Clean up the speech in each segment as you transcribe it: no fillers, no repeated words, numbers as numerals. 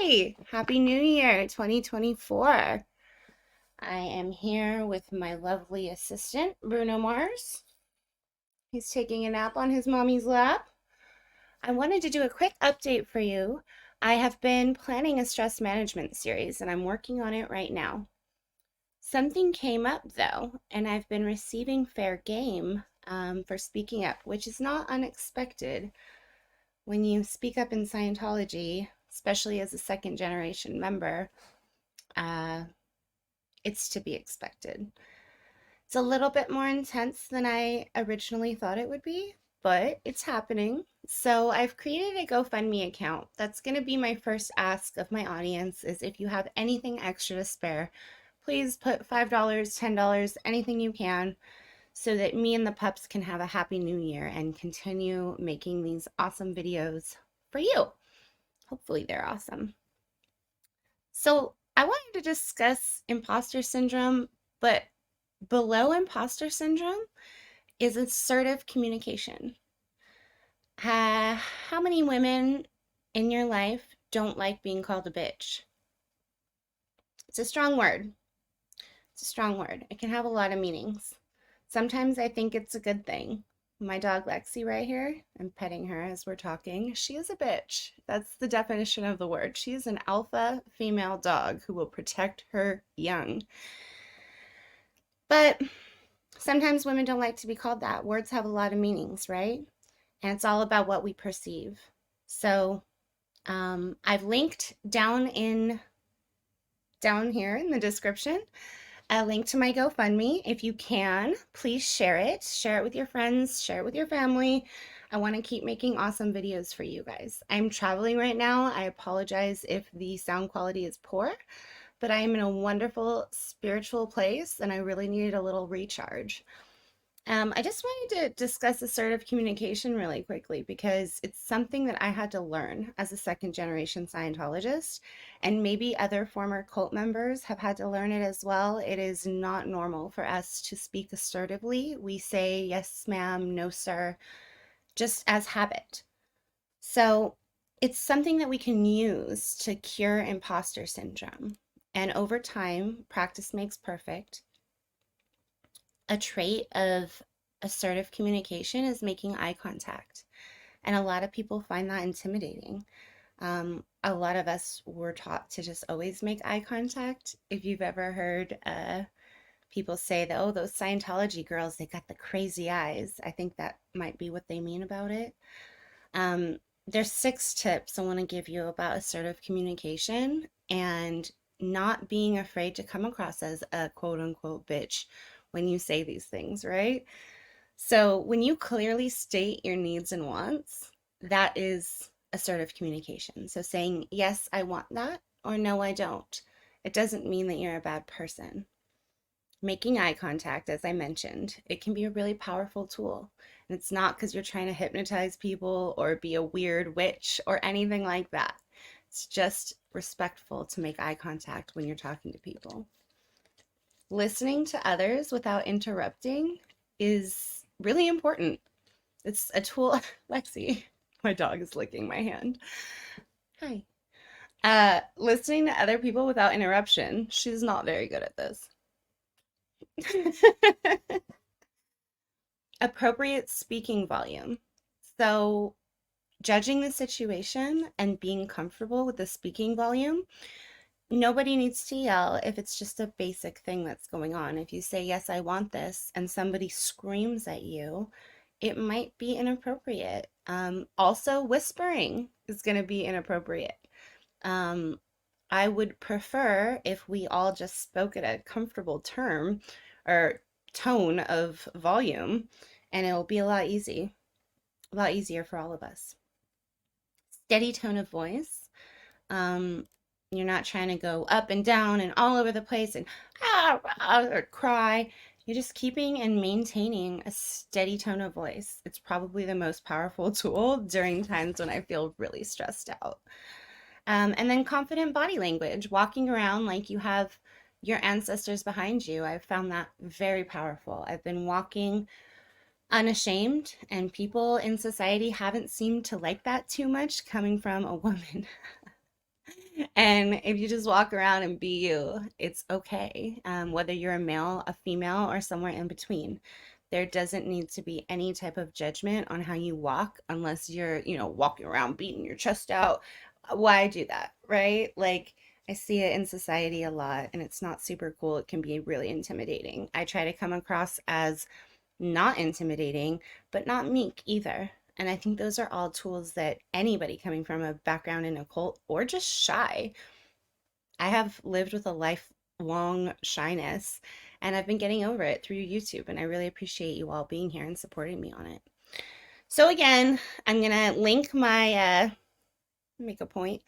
Hi, Happy New Year 2024. I am here with my lovely assistant, Bruno Mars. He's taking a nap on his mommy's lap. I wanted to do a quick update for you. I have been planning a stress management series and I'm working on it right now. Something came up though, and I've been receiving fair game for speaking up, which is not unexpected. When you speak up in Scientology, especially as a second generation member, uh, it's to be expected. It's a little bit more intense than I originally thought it would be, but it's happening. So I've created a GoFundMe account. That's going to be my first ask of my audience is if you have anything extra to spare, please put $5, $10, anything you can so that me and the pups can have a happy new year and continue making these awesome videos for you. Hopefully they're awesome. So I wanted to discuss imposter syndrome, but below imposter syndrome is assertive communication. How many women in your life don't like being called a bitch? It's a strong word. It's a strong word. It can have a lot of meanings. Sometimes I think it's a good thing. My dog Lexi right here, I'm petting her as we're talking. She is a bitch. That's the definition of the word. She is an alpha female dog who will protect her young. But sometimes women don't like to be called that. Words have a lot of meanings, right? And it's all about what we perceive. So I've linked down here in the description a link to my GoFundMe. If you can, please share it. Share it with your friends, share it with your family. I want to keep making awesome videos for you guys. I'm traveling right now. I apologize if the sound quality is poor, but I am in a wonderful spiritual place and I really needed a little recharge. I just wanted to discuss assertive communication really quickly because it's something that I had to learn as a second generation Scientologist, and maybe other former cult members have had to learn it as well. It is not normal for us to speak assertively. We say yes, ma'am, no, sir, just as habit. So it's something that we can use to cure imposter syndrome. And over time, practice makes perfect. A trait of assertive communication is making eye contact. And a lot of people find that intimidating. A lot of us were taught to just always make eye contact. If you've ever heard people say that, oh, those Scientology girls, they got the crazy eyes. I think that might be what they mean about it. There's 6 tips I want to give you about assertive communication and not being afraid to come across as a quote unquote bitch when you say these things, right? So when you clearly state your needs and wants, that is assertive communication. So saying, yes, I want that, or no, I don't. It doesn't mean that you're a bad person. Making eye contact, as I mentioned, it can be a really powerful tool. And it's not because you're trying to hypnotize people or be a weird witch or anything like that. It's just respectful to make eye contact when you're talking to people. Listening to others without interrupting is really important. It's a tool. Lexi, my dog is licking my hand. Hi. Listening to other people without interruption. She's not very good at this. Appropriate speaking volume. So, judging the situation and being comfortable with the speaking volume. Nobody needs to yell if it's just a basic thing that's going on. If you say, yes, I want this, and somebody screams at you, it might be inappropriate. Also, whispering is going to be inappropriate. I would prefer if we all just spoke at a comfortable term or tone of volume, and it'll be a lot easier for all of us. Steady tone of voice. You're not trying to go up and down and all over the place and or cry. You're just keeping and maintaining a steady tone of voice. It's probably the most powerful tool during times when I feel really stressed out. And then confident body language, walking around like you have your ancestors behind you. I've found that very powerful. I've been walking unashamed, and people in society haven't seemed to like that too much coming from a woman. And if you just walk around and be you, it's okay. Whether you're a male, a female, or somewhere in between. There doesn't need to be any type of judgment on how you walk unless you're, walking around beating your chest out. Why do that, right? Like, I see it in society a lot and it's not super cool. It can be really intimidating. I try to come across as not intimidating, but not meek either. And I think those are all tools that anybody coming from a background in a cult or just shy, I have lived with a lifelong shyness and I've been getting over it through YouTube. And I really appreciate you all being here and supporting me on it. So, again, I'm going to link make a point.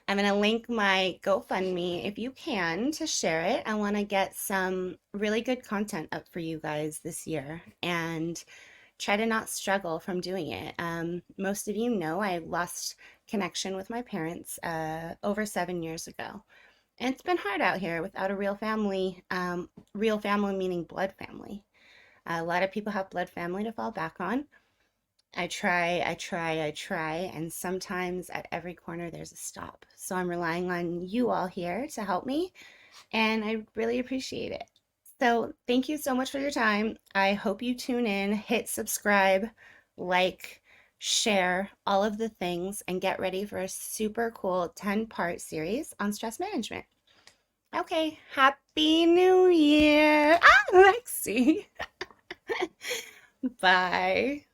I'm going to link my GoFundMe if you can to share it. I want to get some really good content up for you guys this year and try to not struggle from doing it. Most of you know I lost connection with my parents over 7 years ago. And it's been hard out here without a real family meaning blood family. A lot of people have blood family to fall back on. I try, and sometimes at every corner there's a stop. So I'm relying on you all here to help me, and I really appreciate it. So thank you so much for your time. I hope you tune in, hit subscribe, like, share, all of the things, and get ready for a super cool 10-part series on stress management. Okay, Happy New Year! Ah, Lexi! Bye.